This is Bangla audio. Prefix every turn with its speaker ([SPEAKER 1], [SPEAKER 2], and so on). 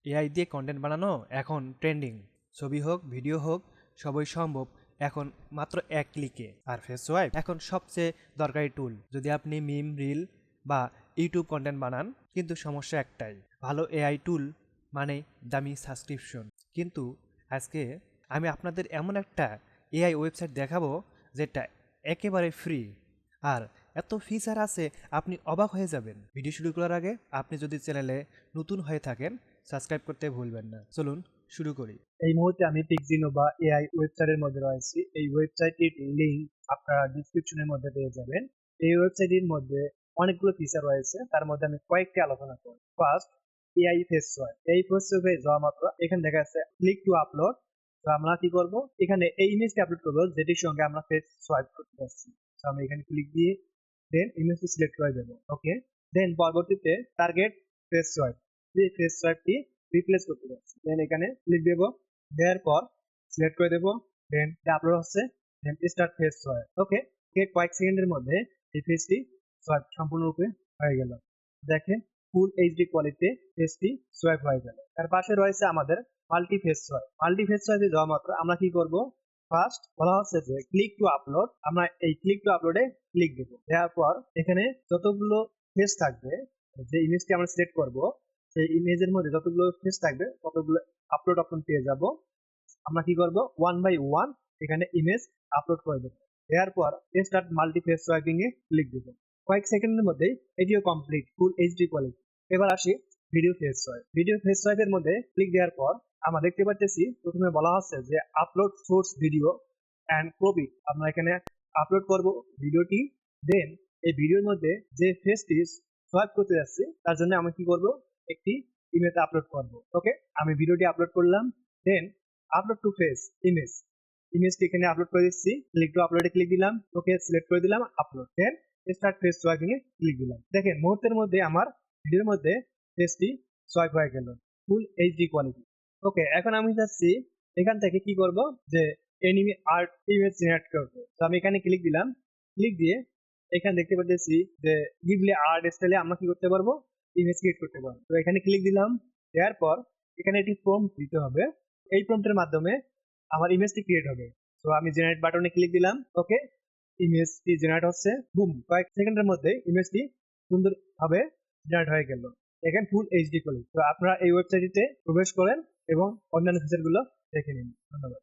[SPEAKER 1] এআই দিয়ে কন্টেন্ট বানানো এখন ট্রেন্ডিং। ছবি হোক, ভিডিও হোক, সবই সম্ভব এখন মাত্র এক ক্লিকে। আর ফেসওয়াইপ এখন সবচেয়ে দরকারি টুল যদি আপনি মিম, রিল বা ইউটিউব কন্টেন্ট বানান। কিন্তু সমস্যা একটাই, ভালো এআই টুল মানে দামি সাবস্ক্রিপশন। কিন্তু আজকে আমি আপনাদের এমন একটা এআই ওয়েবসাইট দেখাবো যেটা একেবারে ফ্রি, আর এত ফিচার আছে আপনি অবাক হয়ে যাবেন। ভিডিও শুরু করার আগে আপনি যদি চ্যানেলে নতুন হয়ে থাকেন সাবস্ক্রাইব করতে ভুলবেন না। চলুন শুরু করি।
[SPEAKER 2] এই মুহূর্তে আমি পিকজিনো বা এআই ওয়েবসাইটের মধ্যে রয়েছি। এই ওয়েবসাইটটির লিংক আপনারা ডিসক্রিপশনের মধ্যে পেয়ে যাবেন। এই ওয়েবসাইটের মধ্যে অনেকগুলো ফিচার রয়েছে, তার মধ্যে আমি কয়েকটি আলোচনা করব। First, AI face swipe. এই ফেস সোয়াইপে যাওয়া মাত্র এখানে দেখা যাচ্ছে ক্লিক টু আপলোড। তো আমরা কি করব, এখানে এই ইমেজটি আপলোড করবো যেটির সঙ্গে আমরা ফেস সোয়াইপ করতে যাচ্ছি। তো আমি এখানে ক্লিক দিয়ে দেন ইমেজটি সিলেক্ট করে দেবো। ওকে, দেন পরবর্তীতে টার্গেট ফেস সোয়াইপ, এই ফেস সোয়াইপটি রিপ্লেস করতে যাচ্ছি। দেন এখানে ক্লিক দেবো, দেওয়ার পর সিলেক্ট করে দেবো। দেন আপলোড হচ্ছে, দেন স্টার্ট ফেস সোয়াইপ। ওকে, কয়েক সেকেন্ডের মধ্যে এই ফেসটি সোয়াইপ সম্পূর্ণরূপে হয়ে গেল। দেখেন ফুল এইচডি কোয়ালিটি ফেসটি সোয়াইপ হয়ে গেল। তার পাশে রয়েছে আমাদের multi face swipe. Multi face সোয়াইপে যাওয়া মাত্র আমরা কি করব, ফার্স্ট বলা হচ্ছে যে ক্লিক টু আপলোড। আমরা এই ক্লিক টু আপলোডে ক্লিক দেব। দেওয়ার পর এখানে যতগুলো ফেস থাকবে, যে ইমেজটি আমরা সিলেক্ট করব সেই ইমেজের মধ্যে যতগুলো ফেস থাকবে ততগুলো আপলোড অপশন পেয়ে যাব। আমরা কি করব, ওয়ান বাই ওয়ান এখানে ইমেজ আপলোড করে দেবো। এরপর স্টার্ট মাল্টি ফেস সোয়াইপিং এ ক্লিক দেবো। কয়েক সেকেন্ডের মধ্যেই এটিও কমপ্লিট, ফুল এইচডি কোয়ালিটি। এবার আসি video face swipe. Video face সোয়াইপের মধ্যে ক্লিক দেওয়ার পর আমরা দেখতে পাচ্ছি প্রথমে বলা হচ্ছে যে আপলোড সোর্স ভিডিও অ্যান্ড প্রবি। আমরা এখানে আপলোড করব ভিডিওটি। দেন এই ভিডিওর মধ্যে যে ফেসটি সোয়াইপ করতে যাচ্ছি তার জন্য আমি কি করব, একটি ইমেজ আপলোড করব। ওকে, আমি ভিডিওটি আপলোড করলাম। Then upload to face image, ইমেজটি এখানে আপলোড করে দিচ্ছি। ক্লিক টু আপলোডে ক্লিক দিলাম। ওকে, সিলেক্ট করে দিলাম upload. Then start face swiping এ ক্লিক দিলাম। দেখেন মুহূর্তের মধ্যে আমার ভিডিওর মধ্যে ফেসটি সোয়াইপ হয়ে গেল, ফুল এইচডি কোয়ালিটি। ওকে, এখন আমি যাচ্ছি এখান থেকে কি করব, যে এনিমি আর্ট ইমেজ জেনারেট করবো। তো আমি এখানে ক্লিক দিলাম। ক্লিক দিয়ে এখানে দেখতে পাচ্ছি যে গিভলি আর্ট স্টাইলে আমরা কি করতে পারবো, ইমেজ ক্রিয়েট করতে পারবো। তো এখানে ক্লিক দিলাম। দেওয়ার পর এখানে একটি প্রম্পট দিতে হবে। এই প্রম্পটের মাধ্যমে আমার ইমেজটি ক্রিয়েট হবে। তো আমি জেনারেট বাটনে ক্লিক দিলাম। ওকে, ইমেজটি জেনারেট হচ্ছে। বুম, কয়েক সেকেন্ডের মধ্যে ইমেজটি সুন্দরভাবে জেনারেট হয়ে গেল। এখানে ফুল এইচডি কোয়ালিটি। তো আপনারা এই ওয়েবসাইটটিতে প্রবেশ করেন এবং অন্যান্য ফিচারগুলো দেখে নিন। ধন্যবাদ।